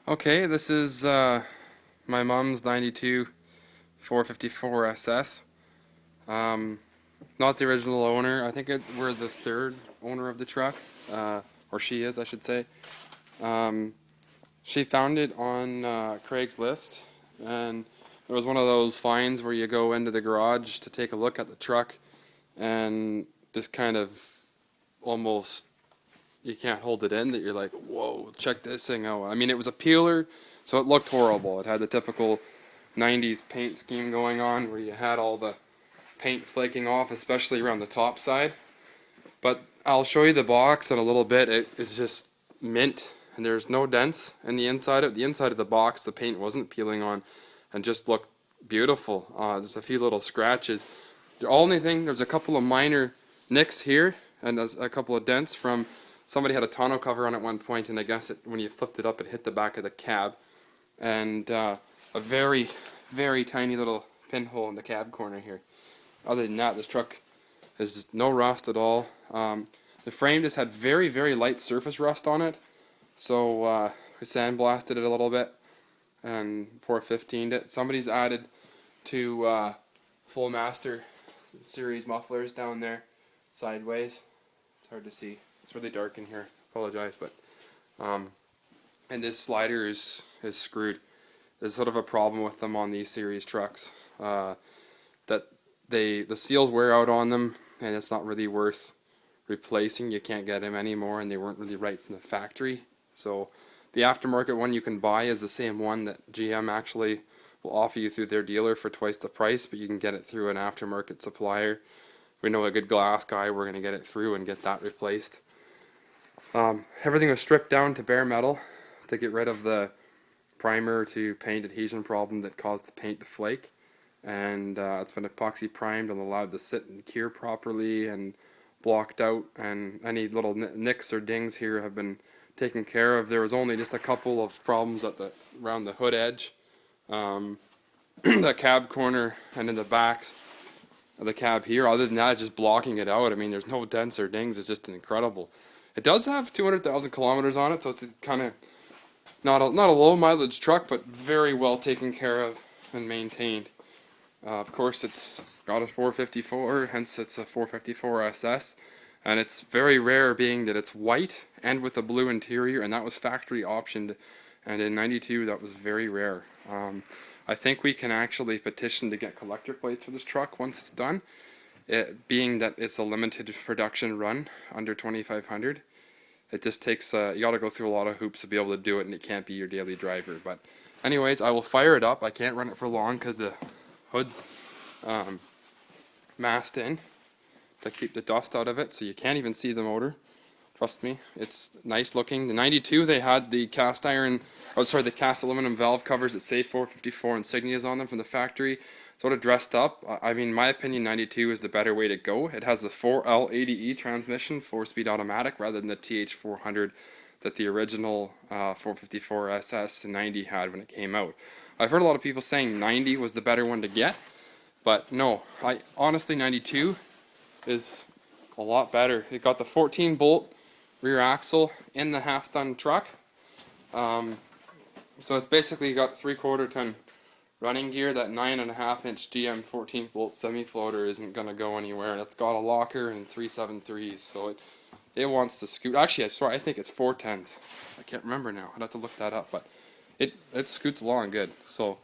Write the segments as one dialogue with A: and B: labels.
A: Okay, this is my mom's 92 454 SS. Um, Not the original owner. I think we're the third owner of the truck, or she is, I should say. Um, she found it on Craigslist, and it was one of those finds where you go into the garage to take a look at the truck, and just kind of almost you can't hold it in that you're like, whoa, check this thing out. I mean, it was a peeler, so it looked horrible. It had the typical 90s paint scheme going on where you had all the paint flaking off, especially around the top side. But I'll show you the box in a little bit. It is just mint, and there's no dents in the inside of the box. The paint wasn't peeling on, and just looked beautiful. There's a few little scratches. The only thing, there's a couple of minor nicks here, and a couple of dents from somebody had a tonneau cover on at one point, and I guess when you flipped it up, it hit the back of the cab, and a very, very tiny little pinhole in the cab corner here. Other than that, this truck has no rust at all. The frame just had very, very light surface rust on it, so we sandblasted it a little bit and 415'd it. Somebody's added to Flowmaster series mufflers down there sideways. It's hard to see. It's really dark in here. Apologize, but and this slider is screwed. There's sort of a problem with them on these series trucks, that the seals wear out on them, and it's not really worth replacing. You can't get them anymore, and they weren't really right from the factory. So the aftermarket one you can buy is the same one that GM actually will offer you through their dealer for twice the price, but you can get it through an aftermarket supplier. We know a good glass guy. We're going to get it through and get that replaced. Everything was stripped down to bare metal to get rid of the primer to paint adhesion problem that caused the paint to flake, and it's been epoxy primed and allowed to sit and cure properly and blocked out, and any little nicks or dings here have been taken care of. There was only just a couple of problems around the hood edge, the cab corner, and in the backs of the cab here. Other than that, it's just blocking it out. I mean, there's no dents or dings. It's just incredible. It does have 200,000 kilometers on it, so it's kind of not a low mileage truck, but very well taken care of and maintained. Of course, it's got a 454, hence it's a 454 SS, and it's very rare being that it's white and with a blue interior, and that was factory optioned, and in 92 that was very rare. I think we can actually petition to get collector plates for this truck once it's done. It, being that it's a limited production run under 2,500, it just takes you got to go through a lot of hoops to be able to do it, and it can't be your daily driver. But anyways, I will fire it up. I can't run it for long because the hood's masked in to keep the dust out of it, so you can't even see the motor. Trust me, it's nice looking. The 92, they had the cast aluminum valve covers that say 454 insignias on them from the factory, sort of dressed up. I mean, in my opinion, 92 is the better way to go. It has the 4L80E transmission, 4-speed automatic, rather than the TH400 that the original 454 SS 90 had when it came out. I've heard a lot of people saying 90 was the better one to get, but no, honestly 92 is a lot better. It got the 14 bolt rear axle in the half-ton truck, so it's basically got 3/4 ton running gear. That 9.5-inch GM 14 bolt semi floater isn't gonna go anywhere, and it's got a locker and 373s, so it wants to scoot. Actually, I think it's 410s. I can't remember now. I'd have to look that up, but it scoots along good. So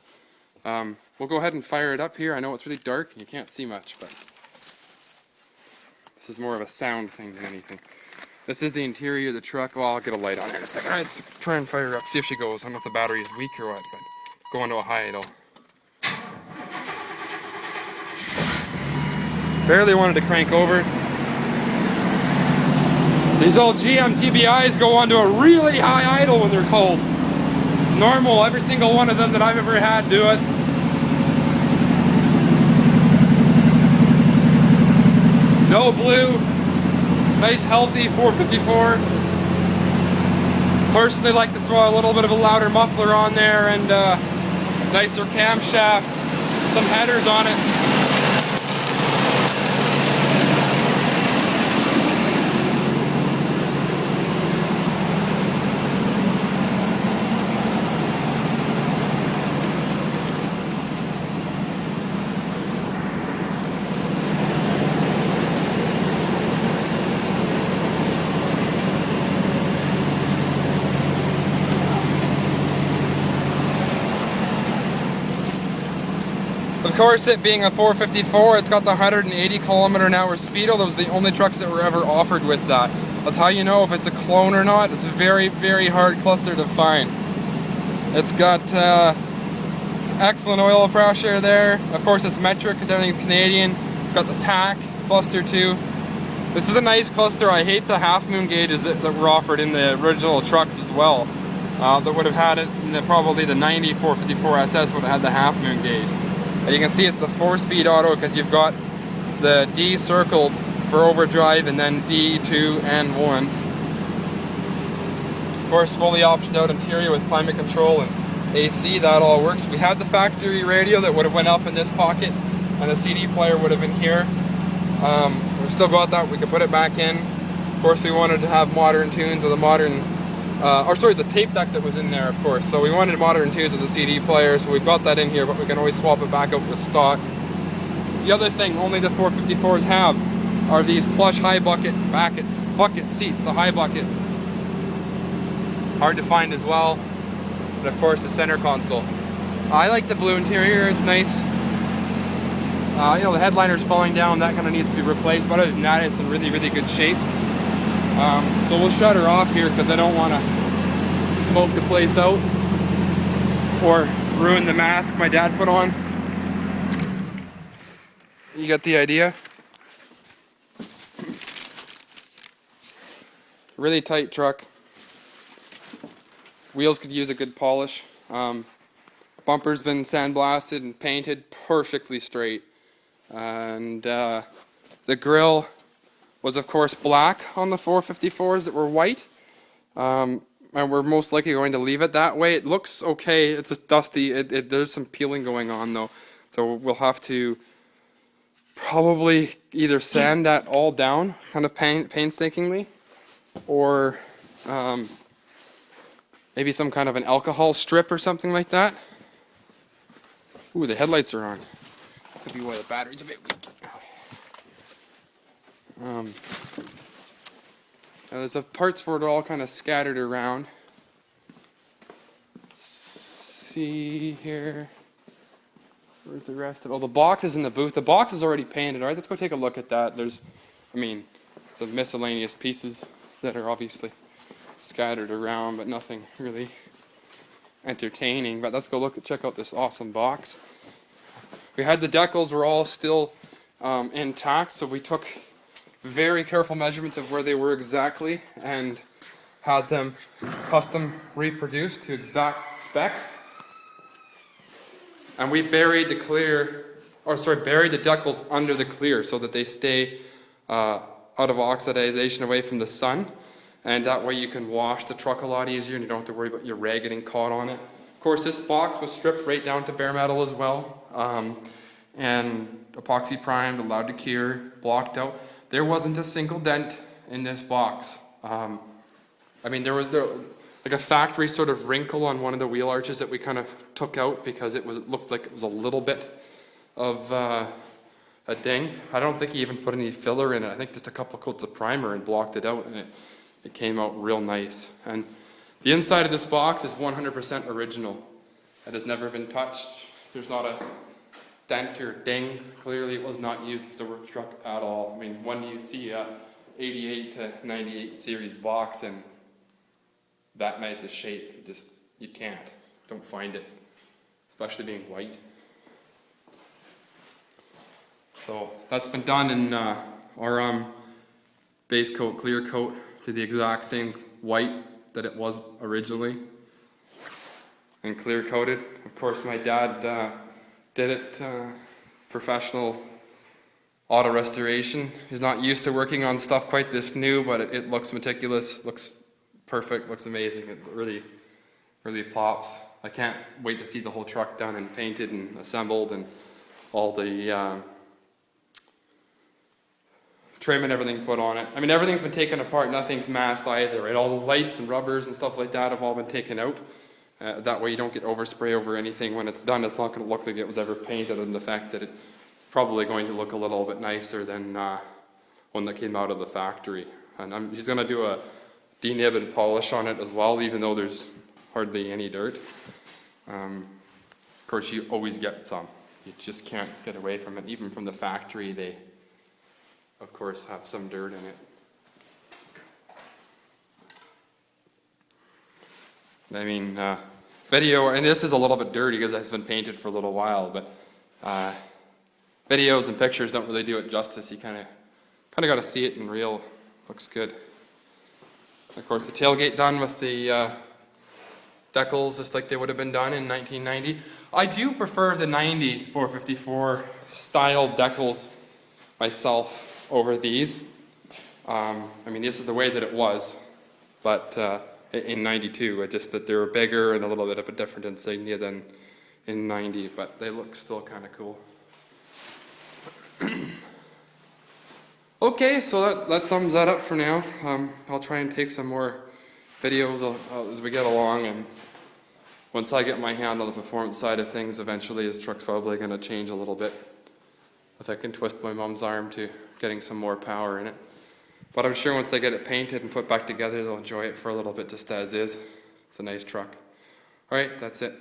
A: we'll go ahead and fire it up here. I know it's really dark and you can't see much, but this is more of a sound thing than anything. This is the interior of the truck. Well, I'll get a light on it in a second. Alright, let's try and fire up, see if she goes. I don't know if the battery is weak or what, but going to a high, it'll. Barely wanted to crank over. These old GM TBIs go onto a really high idle when they're cold. Normal, every single one of them that I've ever had do it. No blue. Nice healthy 454. Personally like to throw a little bit of a louder muffler on there, and nicer camshaft, some headers on it. course, it being a 454, it's got the 180 km/h speedo. Those are the only trucks that were ever offered with that. That's how you know if it's a clone or not. It's a very, very hard cluster to find. It's got excellent oil pressure there. Of course, it's metric because everything's Canadian. It's got the TAC cluster too. This is a nice cluster. I hate the half moon gauges that were offered in the original trucks as well. That would have had it in probably the 90 454 SS would have had the half moon gauge. And you can see it's the 4-speed auto because you've got the D circled for overdrive and then D, 2, and 1. Of course, fully optioned out interior with climate control and AC, that all works. We had the factory radio that would have went up in this pocket and the CD player would have been here. We've still got that, we could put it back in. Of course, we wanted to have modern tunes with a modern the tape deck that was in there, of course. So we wanted modern tunes with the CD player, so we've got that in here, but we can always swap it back out with stock. The other thing only the 454s have are these plush high bucket seats, the high bucket. Hard to find as well. And of course the center console. I like the blue interior, it's nice. The headliner's falling down, that kind of needs to be replaced, but other than that it's in really, really good shape. So we'll shut her off here because I don't want to smoke the place out or ruin the mask my dad put on. You got the idea? Really tight truck. Wheels could use a good polish. Bumper's been sandblasted and painted perfectly straight. And the grille was of course black on the 454s that were white. And we're most likely going to leave it that way. It looks okay, it's just dusty. There's some peeling going on though. So we'll have to probably either sand that all down kind of painstakingly or maybe some kind of an alcohol strip or something like that. Ooh, the headlights are on. Could be why the battery's a bit weak. Now there's parts for it all kind of scattered around. Let's see here. Where's the rest of it? Oh, the box is in the booth. The box is already painted. Alright, let's go take a look at that. There's the miscellaneous pieces that are obviously scattered around, but nothing really entertaining. But let's go check out this awesome box. We had the decals were all still intact, so we took very careful measurements of where they were exactly and had them custom reproduced to exact specs. And we buried the decals under the clear so that they stay out of oxidization away from the sun. And that way you can wash the truck a lot easier and you don't have to worry about your rag getting caught on it. Of course, this box was stripped right down to bare metal as well. And epoxy primed, allowed to cure, blocked out. There wasn't a single dent in this box. There was like a factory sort of wrinkle on one of the wheel arches that we kind of took out because it looked like it was a little bit of a ding. I don't think he even put any filler in it. I think just a couple coats of primer and blocked it out, and it came out real nice. And the inside of this box is 100% original. It has never been touched. There's not a dent or ding. Clearly it was not used as a work truck at all. When you see a 88 to 98 series box in that nice a shape, you can't. Don't find it, especially being white. So that's been done in our base coat, clear coat to the exact same white that it was originally, and clear coated. Of course, my dad did it, professional auto restoration. He's not used to working on stuff quite this new, but it looks meticulous, looks perfect, looks amazing. It really, really pops. I can't wait to see the whole truck done and painted and assembled and all the trim and everything put on it. Everything's been taken apart, nothing's masked either, right? All the lights and rubbers and stuff like that have all been taken out. That way you don't get overspray over anything. When it's done, it's not going to look like it was ever painted, and the fact that it's probably going to look a little bit nicer than one that came out of the factory. And he's going to do a denib and polish on it as well, even though there's hardly any dirt. Of course, you always get some. you just can't get away from it. Even from the factory, they, of course, have some dirt in it. I mean, video, and this is a little bit dirty because it's been painted for a little while, but videos and pictures don't really do it justice. You kind of got to see it in real. Looks good. Of course, the tailgate done with the decals just like they would have been done in 1990. I do prefer the 90 454 style decals myself over these. I mean, this is the way that it was, but in 92, just that they were bigger and a little bit of a different insignia than in 90, but they look still kind of cool. Okay, so that sums that up for now. I'll try and take some more videos as we get along, and once I get my hand on the performance side of things, eventually his truck's probably going to change a little bit. If I can twist my mom's arm to getting some more power in it. But I'm sure once they get it painted and put back together, they'll enjoy it for a little bit just as is. It's a nice truck. Alright, that's it.